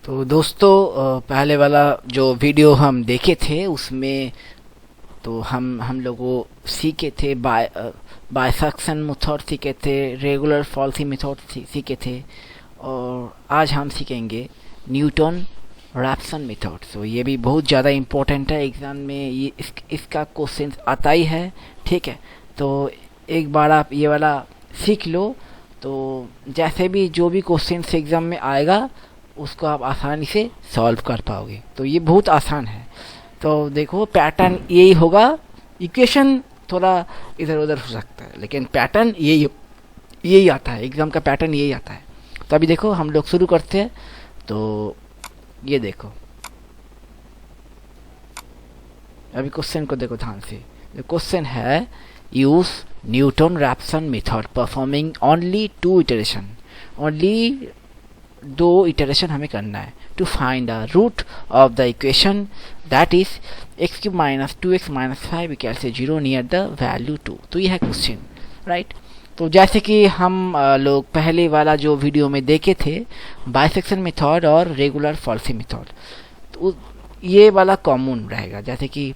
तो दोस्तों पहले वाला जो वीडियो हम देखे थे उसमें तो हम लोगों सीखे थे बाइसेक्शन मेथड सीखे थे, रेगुलर फॉल्सी मेथड सीखे थे और आज हम सीखेंगे न्यूटन रैप्सन मेथड। तो ये भी बहुत ज़्यादा इम्पोर्टेंट है, एग्ज़ाम में ये इसका क्वेश्चन आता ही है। ठीक है, तो एक बार आप ये वाला सीख लो तो जैसे भी जो भी क्वेश्चन एग्ज़ाम में आएगा उसको आप आसानी से सॉल्व कर पाओगे। तो ये बहुत आसान है। तो देखो पैटर्न यही होगा, इक्वेशन थोड़ा इधर उधर हो सकता है लेकिन पैटर्न यही आता है, एग्ज़ाम का पैटर्न यही आता है। तो अभी देखो हम लोग शुरू करते हैं। तो ये देखो, अभी क्वेश्चन को देखो ध्यान से। क्वेश्चन है use Newton Raphson method performing only 2 iteration. Only 2 iteration हमें करना है to find the root of the equation that is x cube minus 2x minus 5 equal से 0 नियर द वैल्यू 2। तो ये है क्वेश्चन, राइट। तो जैसे कि हम लोग पहले वाला जो वीडियो में देखे थे बाइसेक्शन मेथड और रेगुलर फॉल्सी मेथड, तो ये वाला कॉमन रहेगा। जैसे कि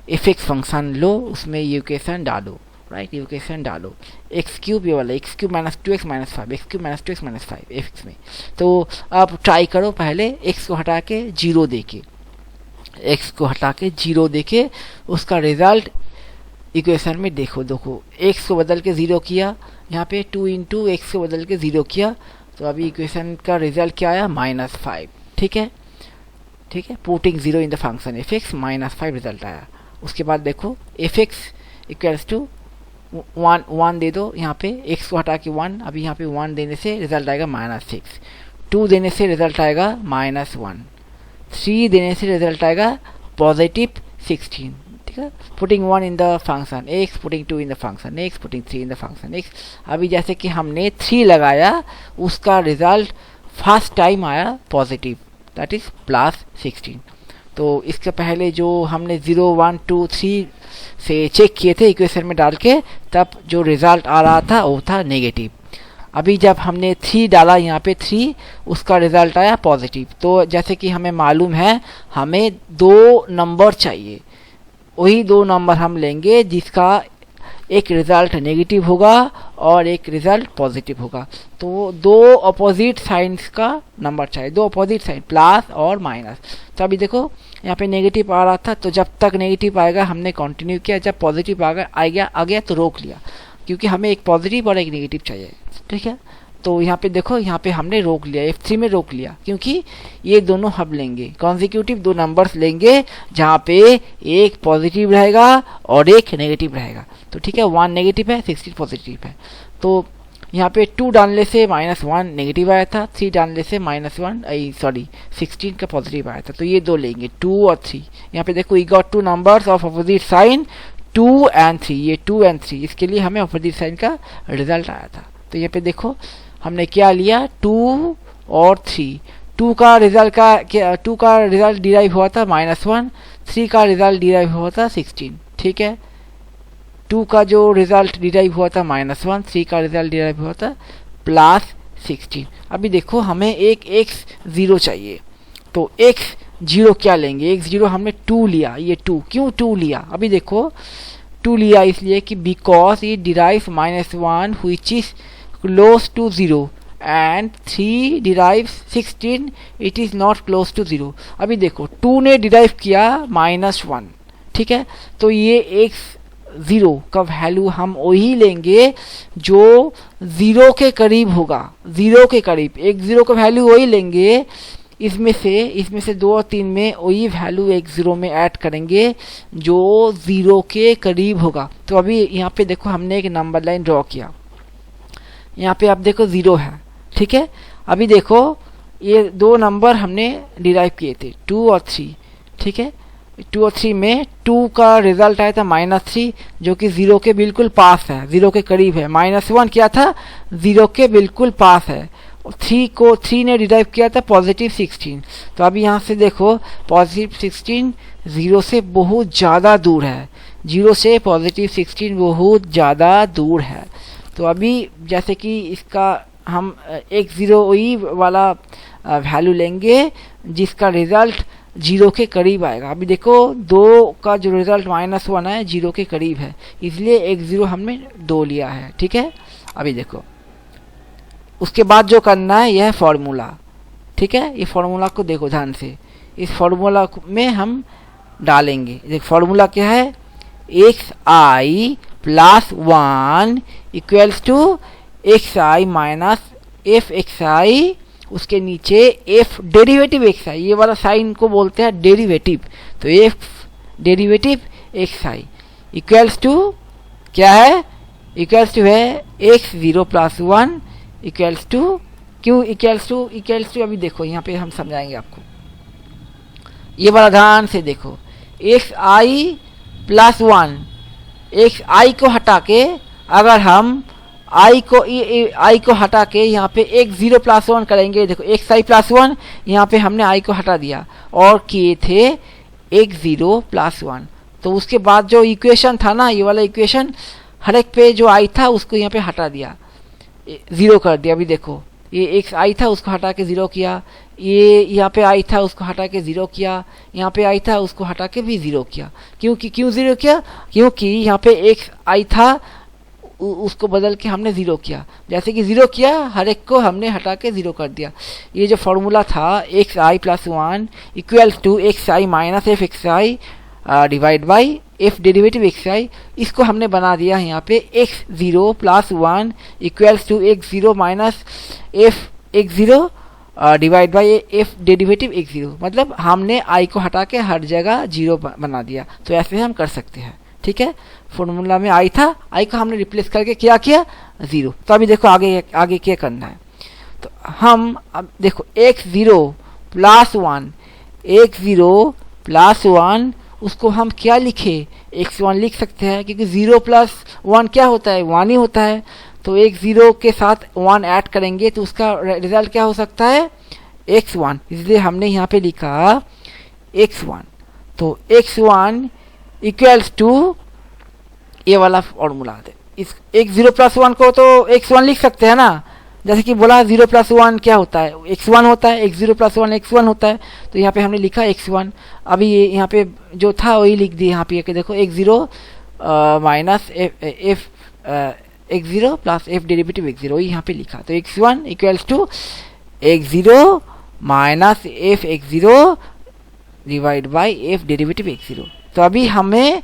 एफ एक्स फंक्शन लो, उसमें इक्वेशन डालो, राइट, इक्वेशन डालो एक्स क्यूब, ये वाला x cube minus 2x minus 5, x cube minus 2x minus 5 F x में। तो आप ट्राई करो पहले एक्स को हटा के 0 देके, एक्स को हटा के 0 देके उसका रिजल्ट इक्वेशन में देखो। एक्स को बदल के 0 किया, यहाँ पे 2 इंटू एक्स को बदल के 0 किया, तो अभी इक्वेशन का रिजल्ट क्या आया -5। ठीक है, ठीक है, putting 0 in the function F x -5 result आया। उसके बाद देखो एफ एक्स इक्वल्स टू 1 दे दो, यहाँ पे x को हटा के 1, अभी यहाँ पे 1 देने से रिजल्ट आएगा -6, 2 देने से रिजल्ट आएगा -1, 3 देने से रिजल्ट आएगा +16। ठीक है, putting 1 in the function x, putting 2 in the function x, putting 3 in the function x। अभी जैसे कि हमने 3 लगाया, उसका रिजल्ट फर्स्ट टाइम आया पॉजिटिव, दैट इज +16। तो इसके पहले जो हमने 0 1 2 3 से चेक किए थे इक्वेशन में डाल के, तब जो रिजल्ट आ रहा था वो था नेगेटिव। अभी जब हमने 3 डाला यहाँ पे 3, उसका रिजल्ट आया पॉजिटिव। तो जैसे कि हमें मालूम है हमें 2 नंबर चाहिए, वही 2 नंबर हम लेंगे जिसका एक रिजल्ट नेगेटिव होगा और एक रिजल्ट पॉजिटिव होगा। तो 2 अपोजिट साइंस का नंबर चाहिए, 2 अपोजिट साइन प्लस और माइनस। तो अभी देखो यहाँ पे नेगेटिव आ रहा था, तो जब तक नेगेटिव आएगा हमने कंटिन्यू किया, जब पॉजिटिव आ गया तो रोक लिया, क्योंकि हमें एक पॉजिटिव और एक नेगेटिव चाहिए। ठीक है, तो यहाँ पे देखो, यहाँ पे हमने रोक लिया, F3 में रोक लिया, क्योंकि ये दोनों हम लेंगे कॉन्जिक्यूटिव 2 नंबर्स लेंगे जहाँ पे एक पॉजिटिव रहेगा और एक नेगेटिव रहेगा। तो ठीक है, 1 नेगेटिव है, 16 पॉजिटिव है। तो यहाँ पे 2 डालने से -1 नेगेटिव आया था, 3 डालने से -16 का पॉजिटिव आया था। तो ये 2 लेंगे, 2 और 3। यहाँ पे देखो we got 2 numbers of opposite sign 2 and 3, ये 2 एंड 3, इसके लिए हमें अपोजिट साइन का रिजल्ट आया था। तो यहाँ पे देखो हमने क्या लिया, 2 और 3। 2 का रिजल्ट डिराइव हुआ था -1, 3 का रिजल्ट डिराइव हुआ था 16। ठीक है, 2 का जो रिजल्ट डिराइव हुआ था -1, 3 का रिजल्ट डिराइव हुआ था +16। अभी देखो हमें एक x0 चाहिए, तो x0 क्या लेंगे, x0 हमने 2 लिया। ये 2 क्यों 2 लिया, अभी देखो 2 लिया इसलिए कि because it derive -1 which is close to 0 and 3 derives 16 it is not close to 0। अभी देखो 2 ने डिराइव किया -1। ठीक है, तो ये x0 का वैल्यू हम वही लेंगे जो 0 के करीब होगा, 0 के करीब x0 का वैल्यू वही लेंगे। इसमें से 2 और 3 में वही वैल्यू x0 में ऐड करेंगे जो 0 के करीब होगा। तो अभी यहाँ पे देखो हमने एक नंबर लाइन ड्रॉ किया, यहाँ पे आप देखो 0 है। ठीक है, अभी देखो ये 2 नंबर हमने डिराइव किए थे 2 और 3। ठीक है, 2 और 3 में 2 का रिजल्ट आया था -3 जो कि 0 के बिल्कुल पास है, 0 के करीब है। -1 क्या था, 0 के बिल्कुल पास है। 3 ने डिराइव किया था +16। तो अभी यहाँ से देखो +16 0 से बहुत ज़्यादा दूर है, 0 से +16 बहुत ज़्यादा दूर है। तो अभी जैसे कि इसका हम x0 वही वाला वैल्यू लेंगे जिसका रिजल्ट 0 के करीब आएगा। अभी देखो 2 का जो रिजल्ट -1 है 0 के करीब है, इसलिए x0 हमने 2 लिया है। ठीक है, अभी देखो उसके बाद जो करना है यह है फॉर्मूला। ठीक है, ये फॉर्मूला को देखो ध्यान से, इस फॉर्मूला में हम डालेंगे। देख फॉर्मूला क्या है, xi + 1 equals to xi minus fxi, उसके नीचे f डेरिवेटिव xi, ये वाला साइन को बोलते हैं डेरिवेटिव, तो f derivative xi equals to क्या है, इक्वल्स टू है x0 + 1 इक्वल्स टू, क्यों इक्वल्स टू अभी देखो यहाँ पे हम समझाएंगे आपको, ये वाला ध्यान से देखो। xi + 1, xi को हटा के अगर हम i को हटा के यहाँ पे x0 + 1 करेंगे, देखो xi + 1 यहाँ पे हमने i को हटा दिया और किए थे x0 + 1, तो उसके बाद जो इक्वेशन था ना, ये वाला इक्वेशन हर एक पे जो i था उसको यहाँ पे हटा दिया, 0 कर दिया। अभी देखो ये xi था उसको हटा के 0 किया, ये यहाँ पे i था उसको हटा के 0 किया, यहाँ पे i था उसको हटा के भी 0 किया। क्यों 0 किया, क्योंकि यहाँ पे xi था उसको बदल के हमने 0 किया, जैसे कि 0 किया हर एक को हमने हटा के 0 कर दिया। ये जो फॉर्मूला था xi + 1 equals to xi minus fxi divide by f derivative xi, इसको हमने बना दिया यहाँ पे x0 + 1 equals to x0 minus fx0 divide by f derivative x0, मतलब हमने i को हटा के हर जगह 0 बना दिया। तो ऐसे हम कर सकते हैं। ठीक है, फॉर्मूला में i था, i को हमने रिप्लेस करके क्या किया 0। तो अभी देखो आगे क्या करना है, तो हम अब देखो x0 + 1, x0 + 1 उसको हम क्या लिखे, x1 लिख सकते हैं, क्योंकि 0 + 1 क्या होता है 1 ही होता है। तो x0 के साथ 1 ऐड करेंगे तो उसका रिजल्ट क्या हो सकता है x1, इसलिए हमने यहाँ पे लिखा x1। तो x1 इक्वल्स टू ये वाला फॉर्मूला है, इस x0 + 1 को तो x1 लिख सकते हैं ना, जैसे कि बोला 0 + 1 क्या होता है x1 होता है, x0 + 1 x1 होता है, तो यहाँ पे हमने लिखा x1। अभी ये यहाँ पे जो था वही लिख दिया यहाँ पे, देखो x0 minus x0 + f derivative x0 वही यहाँ पे लिखा, तो x1 equals to x0 minus fx0 divide by f derivative x0। तो अभी हमें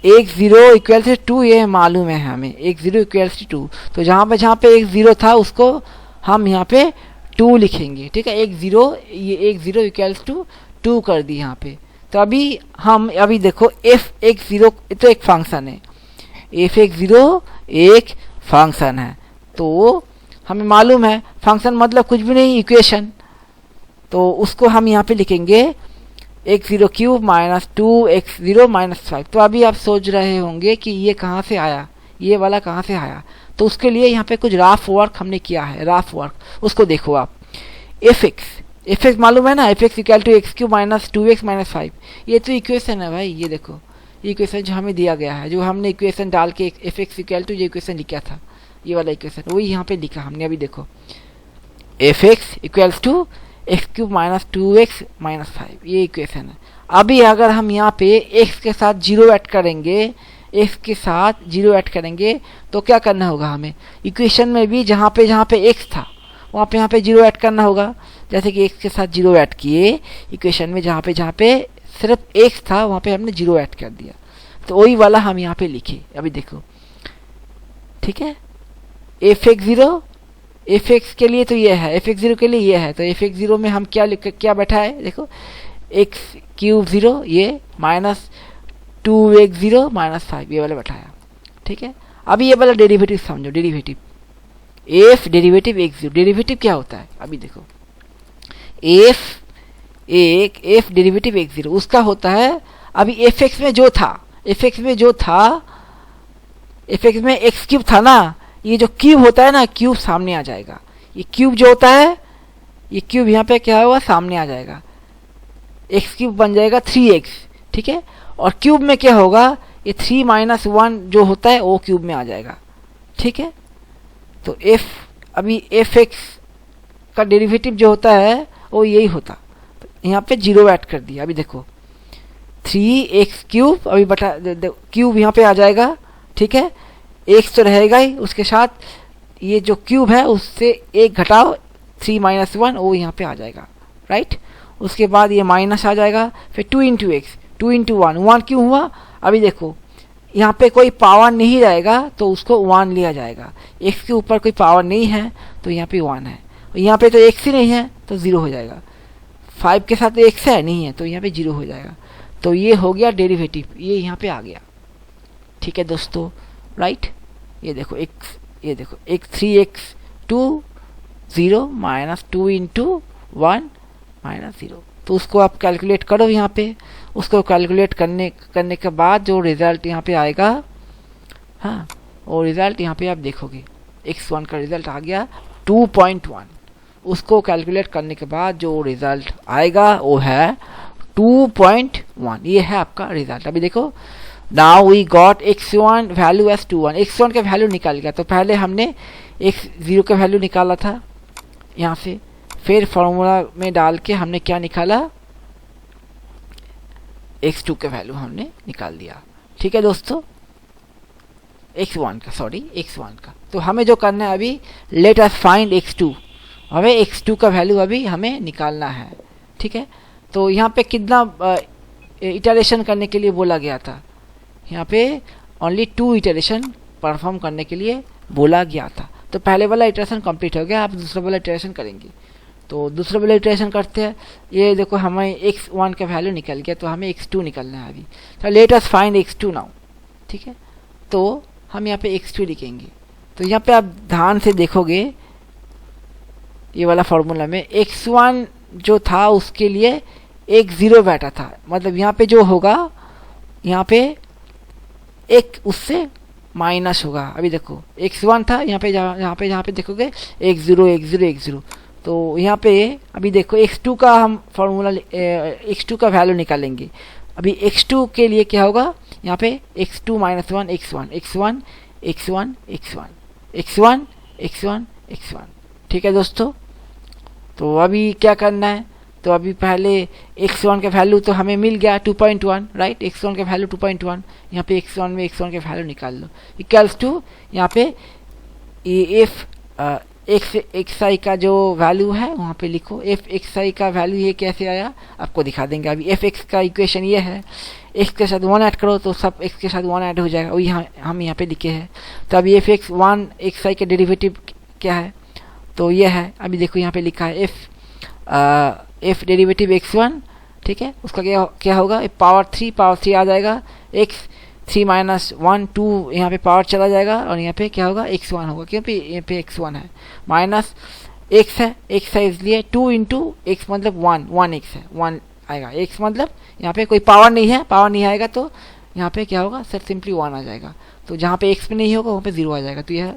x0 इक्वल्स टू 2 ये मालूम है हमें, x0 इक्वल्स टू 2, तो जहाँ पे x0 था उसको हम यहाँ पे 2 लिखेंगे। ठीक है, ये x0 इक्वल्स टू 2 कर दी यहाँ पे। तो अभी देखो fx0 तो एक फंक्शन है, fx0 एक फंक्शन है, तो हमें मालूम है फंक्शन मतलब कुछ भी नहीं इक्वेशन, तो उसको हम यहाँ पे लिखेंगे x0³ माइनस 2x0 माइनस 5। तो अभी आप सोच रहे होंगे कि ये कहाँ से आया, ये वाला कहाँ से आया, तो उसके लिए यहाँ पे कुछ राफ वर्क हमने किया है, राफ वर्क उसको देखो आप। fx मालूम है ना, fx equal to x³ minus 2x minus 5, ये तो इक्वेशन है भाई, ये देखो ये इक्वेशन जो हमें दिया गया है, जो हमने इक्वेशन डाल के fx इक्वल टू जो इक्वेशन लिखा था, ये वाला इक्वेशन वही यहाँ पे लिखा हमने। अभी देखो fx equals to x³ minus 2x minus 5, ये इक्वेशन है। अभी अगर हम यहाँ पे x के साथ 0 ऐड करेंगे, x के साथ 0 ऐड करेंगे तो क्या करना होगा हमें, इक्वेशन में भी जहाँ पे x था वहाँ पे यहाँ पे 0 ऐड करना होगा। जैसे कि x के साथ 0 ऐड किए, इक्वेशन में जहाँ पे सिर्फ x था वहाँ पे हमने 0 ऐड कर दिया, तो वही वाला हम यहाँ पे लिखे। अभी देखो ठीक है, fx के लिए तो ये है, fx0 के लिए ये है, तो fx0 में हम क्या बैठा है देखो x³ ये माइनस 2x0 माइनस 5 ये वाला बैठाया। ठीक है, अभी ये वाला डेरिवेटिव समझो, derivative f derivative x0, derivative क्या होता है अभी देखो, f डेरिवेटिव x0 उसका होता है, अभी fx में जो था fx में x³ था ना, ये जो क्यूब होता है ना, क्यूब सामने आ जाएगा, ये क्यूब जो होता है ये क्यूब यहाँ पे क्या होगा सामने आ जाएगा, x³ बन जाएगा 3x। ठीक है, और क्यूब में क्या होगा, ये 3 माइनस 1 जो होता है वो क्यूब में आ जाएगा। ठीक है, तो अभी fx का डेरिवेटिव जो होता है वो यही होता, तो यहाँ पे 0 ऐड कर दिया। अभी देखो 3x³ अभी बटा क्यूब यहाँ पे आ जाएगा, ठीक है, x तो रहेगा ही, उसके साथ ये जो क्यूब है उससे 1 घटाओ 3 - 1 वो यहाँ पे आ जाएगा, राइट। उसके बाद ये माइनस आ जाएगा, फिर 2 × x 2 × 1 1 क्यों हुआ, अभी देखो यहाँ पे कोई पावर नहीं रहेगा तो उसको 1 लिया जाएगा, x के ऊपर कोई पावर नहीं है तो यहाँ पे 1 है, यहाँ पे तो x ही नहीं है तो 0 हो जाएगा, 5 के साथ तो x है नहीं है तो यहाँ पे 0 हो जाएगा। तो ये हो गया डेरिवेटिव, ये यहाँ पे आ गया, ठीक है दोस्तों, राइट। ये देखो x, ये देखो 3x2 0 - 2 × 1 - 0, तो उसको आप कैलकुलेट करो यहाँ पे। उसको कैलकुलेट करने के बाद जो रिज़ल्ट यहाँ पे आएगा, हाँ, वो रिज़ल्ट यहाँ पे आप देखोगे x1 का रिज़ल्ट आ गया 2.1। उसको कैलकुलेट करने के बाद जो रिज़ल्ट आएगा वो है 2.1, ये है आपका रिज़ल्ट। अभी देखो now we got x1 value as 21, x1 का वैल्यू निकाल गया। तो पहले हमने x0 का वैल्यू निकाला था यहाँ से, फिर फॉर्मूला में डाल के हमने क्या निकाला, x2 का वैल्यू हमने निकाल दिया, ठीक है दोस्तों, x1 का। तो हमें जो करना है अभी, लेट अस फाइंड x2, हमें x2 का वैल्यू अभी हमें निकालना है, ठीक है। तो यहाँ पे कितना इटरेशन करने के लिए बोला गया था, यहाँ पे ओनली 2 इटरेशन परफॉर्म करने के लिए बोला गया था। तो पहले वाला इटरेशन कंप्लीट हो गया, आप दूसरा वाला इटरेशन करेंगे। तो दूसरा वाला इटरेशन करते हैं, ये देखो हमें x1 का वैल्यू निकल गया, तो हमें x2 निकलना है अभी। तो let us find x2 now, ठीक है। तो हम यहाँ पे x2 लिखेंगे। तो यहाँ पे आप ध्यान से देखोगे ये वाला फॉर्मूला में x1 जो था उसके लिए एक 0 बैठा था, मतलब यहाँ पे जो होगा यहाँ पे एक उससे माइनस होगा। अभी देखो x1 था, यहाँ पे जहाँ पे देखोगे x0 तो यहाँ पे अभी देखो x2 का हम फॉर्मूला x2 का वैल्यू निकालेंगे। अभी x2 के लिए क्या होगा, यहाँ पे x2 - 1 x1, ठीक है दोस्तों। तो अभी क्या करना है, तो अभी पहले x1 का वैल्यू तो हमें मिल गया 2.1, राइट। x1 का वैल्यू 2.1, यहाँ पे x1 में x1 का वैल्यू निकाल लो, इक्वल्स टू यहाँ पे एफ xi का जो वैल्यू है वहाँ पे लिखो। fxi का वैल्यू ये कैसे आया आपको दिखा देंगे। अभी fx का इक्वेशन ये है, x के साथ 1 ऐड करो तो सब x के साथ 1 ऐड हो जाएगा, वही हम यहाँ पे लिखे हैं। तो अभी fx1 xi के डेरिवेटिव क्या है, तो ये है, अभी देखो यहाँ पे लिखा है f डेरिवेटिव x1, ठीक है, उसका क्या होगा, पावर 3 आ जाएगा, x 3 - 1 2 यहाँ पे पावर चला जाएगा और यहाँ पे क्या होगा x1 होगा, क्योंकि यहाँ पे x1 है, माइनस x है इसलिए 2 × x मतलब 1 x है, 1 आएगा, x मतलब यहाँ पे कोई पावर नहीं आएगा तो यहाँ पे क्या होगा सर सिंपली 1 आ जाएगा। तो जहाँ पे x पे नहीं होगा वहाँ पे 0 आ जाएगा। तो यह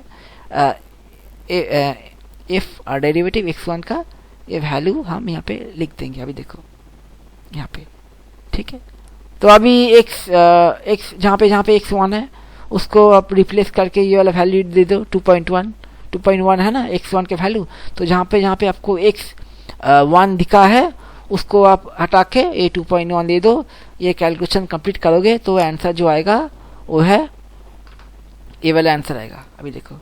f डेरिवेटिव x1 का ये वैल्यू हम यहाँ पे लिख देंगे। अभी देखो यहाँ पे, ठीक है। तो अभी x जहाँ पे x1 है उसको आप रिप्लेस करके ये वाला वैल्यू दे दो 2.1 है ना x1 के वैल्यू। तो जहाँ पे आपको x1 दिखा है उसको आप हटा के ये 2.1 दे दो। ये कैलकुलेशन कंप्लीट करोगे तो आंसर जो आएगा वो है ये वाला आंसर आएगा। अभी देखो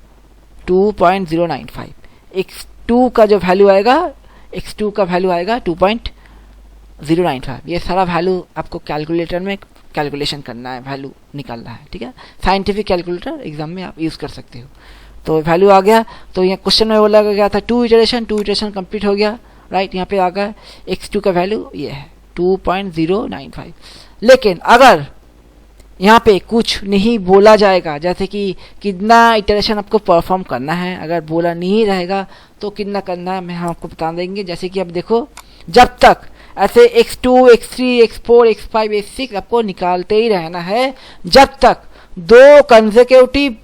2.095। x2 का जो वैल्यू आएगा x2 का वैल्यू आएगा 2.095। ये सारा वैल्यू आपको कैलकुलेटर में कैलकुलेशन करना है, वैल्यू निकालना है, ठीक है। साइंटिफिक कैलकुलेटर एग्जाम में आप यूज़ कर सकते हो। तो वैल्यू आ गया। तो यहाँ क्वेश्चन में बोला गया था 2 इटरेशन कंप्लीट हो गया, राइट। यहाँ पे आ गया x2 का वैल्यू ये है 2.095। लेकिन अगर यहाँ पे कुछ नहीं बोला जाएगा, जैसे कि कितना इटरेशन आपको परफॉर्म करना है, अगर बोला नहीं रहेगा तो कितना करना है हम आपको बता देंगे। जैसे कि अब देखो जब तक ऐसे x2 x3 x4 x5 x6 आपको निकालते ही रहना है जब तक 2 कंसेक्यूटिव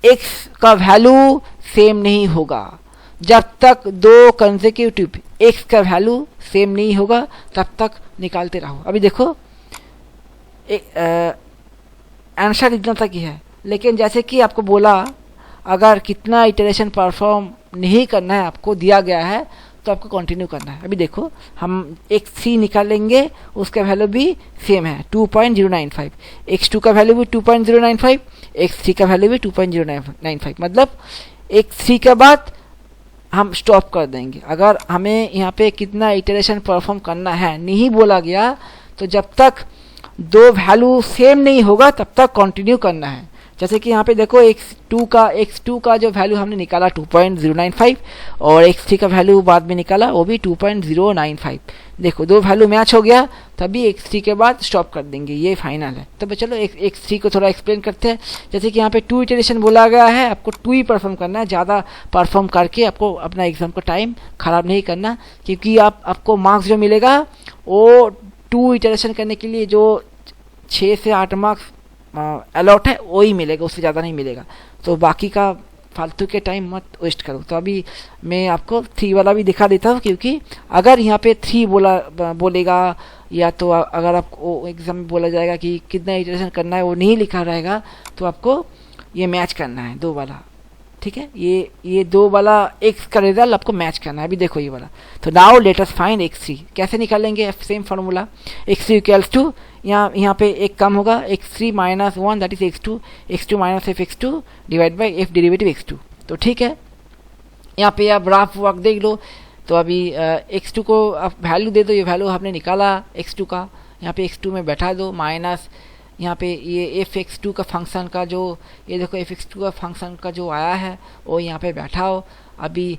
x का वैल्यू सेम नहीं होगा। जब तक 2 कंसेक्यूटिव x का वैल्यू सेम नहीं होगा तब तक निकालते रहो। अभी देखो आंसर इतना तक ही है, लेकिन जैसे कि आपको बोला अगर कितना इटरेशन परफॉर्म नहीं करना है, आपको दिया गया है तो आपको कंटिन्यू करना है। अभी देखो हम x3 निकालेंगे, उसका वैल्यू भी सेम है 2.095, x2 का वैल्यू भी 2.095, x3 का वैल्यू भी 2.095, मतलब x3 के बाद हम स्टॉप कर देंगे। अगर हमें यहाँ पे कितना इटरेशन परफॉर्म करना है नहीं बोला गया, तो जब तक दो वैल्यू सेम नहीं होगा तब तक कंटिन्यू करना है। जैसे कि यहाँ पे देखो x2 का जो वैल्यू हमने निकाला 2.095 और x3 का वैल्यू बाद में निकाला वो भी 2.095। देखो दो वैल्यू मैच हो गया, तभी x3 के बाद स्टॉप कर देंगे, ये फाइनल है। तो चलो x3 को थोड़ा एक्सप्लेन करते हैं। जैसे कि यहाँ पे 2 इटरेशन बोला गया है, आपको 2 ही परफॉर्म करना है, ज़्यादा परफॉर्म करके आपको अपना एग्जाम का टाइम खराब नहीं करना, क्योंकि आपको मार्क्स जो मिलेगा वो 2 इटरेशन करने के लिए जो 6 से 8 मार्क्स अलॉट है वही मिलेगा, उससे ज़्यादा नहीं मिलेगा। तो बाकी का फालतू के टाइम मत वेस्ट करो। तो अभी मैं आपको 3 वाला भी दिखा देता हूँ, क्योंकि अगर यहाँ पे 3 बोलेगा या तो अगर आपको एग्जाम में बोला जाएगा कि कितना इटरेशन करना है वो नहीं लिखा रहेगा, तो आपको ये मैच करना है 2 वाला, ठीक है। ये 2 वाला x का रिजल्ट आपको मैच करना है। अभी देखो ये वाला, तो now let us find x3। कैसे निकालेंगे? Same formula, x3 equals to यहाँ पे एक कम होगा, x3 minus 1 that is x2 minus f(x2) divide by f derivative x2। तो ठीक है, यहाँ पे आप ग्राफ वर्क देख लो। तो अभी x2 को आप वैल्यू दे दो, ये वैल्यू आपने निकाला x2 का, यहाँ पे x2 में बैठा दो, माइनस यहाँ पे ये f(x2) का फंक्शन का जो, ये देखो f(x2) का फंक्शन का जो आया है वो यहाँ पे बैठाओ। अभी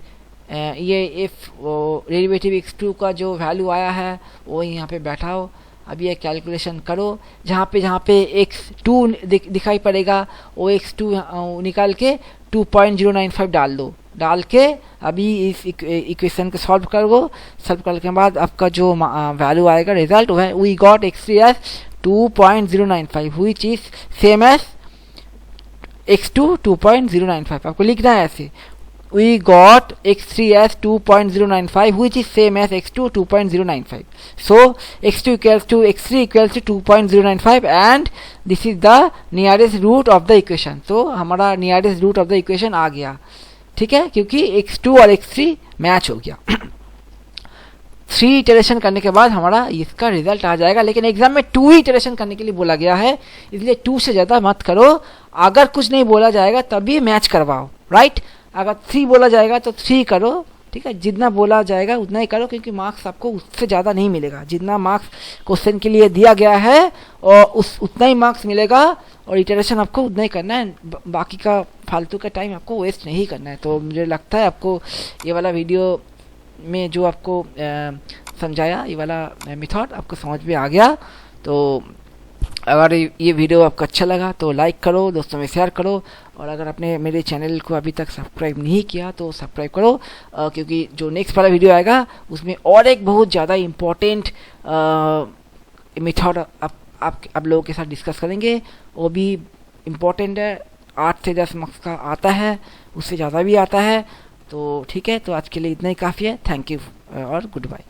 ये डेरिवेटिव x2 का जो वैल्यू आया है वो यहाँ पे बैठाओ। अब ये कैलकुलेशन करो, जहाँ पे x2 दिखाई पड़ेगा वो x2 निकाल के 2.095 डाल दो। डाल के अभी इस इक्वेशन को सॉल्व करने के बाद आपका जो वैल्यू आएगा रिजल्ट, वो है we got x3 as 2.095 which is same as x2 2.095। आपको लिखना है ऐसे, we got x3 as 2.095 which is same as x2 2.095. So x2 equals to x3 equals to 2.095 and this is the nearest root of the equation. So हमारा nearest root of the equation आ गया, ठीक है, क्योंकि x2 और x3 match हो गया। 3 iteration करने के बाद हमारा इसका रिजल्ट आ जाएगा, लेकिन एग्जाम में 2 ही इटरेशन करने के लिए बोला गया है, इसलिए 2 से ज़्यादा मत करो। अगर कुछ नहीं बोला जाएगा तभी मैच करवाओ, राइट। अगर 3 बोला जाएगा तो 3 करो, ठीक है, जितना बोला जाएगा उतना ही करो, क्योंकि मार्क्स आपको उससे ज़्यादा नहीं मिलेगा। जितना मार्क्स क्वेश्चन के लिए दिया गया है और उतना ही मार्क्स मिलेगा, और इटरेशन आपको उतना ही करना है, बाकी का फालतू का टाइम आपको वेस्ट नहीं करना है। तो मुझे लगता है आपको ये वाला वीडियो में जो आपको समझाया, ये वाला मेथड आपको समझ में आ गया। तो अगर ये वीडियो आपको अच्छा लगा तो लाइक करो, दोस्तों में शेयर करो, और अगर आपने मेरे चैनल को अभी तक सब्सक्राइब नहीं किया तो सब्सक्राइब करो, क्योंकि जो नेक्स्ट वाला वीडियो आएगा उसमें और एक बहुत ज़्यादा इम्पोर्टेंट मेथड आप लोगों के साथ डिस्कस करेंगे। वो भी इम्पोर्टेंट है, 8 से 10 मार्क्स का आता है, उससे ज़्यादा भी आता है। तो ठीक है, तो आज के लिए इतना ही काफ़ी है। थैंक यू और गुड बाय।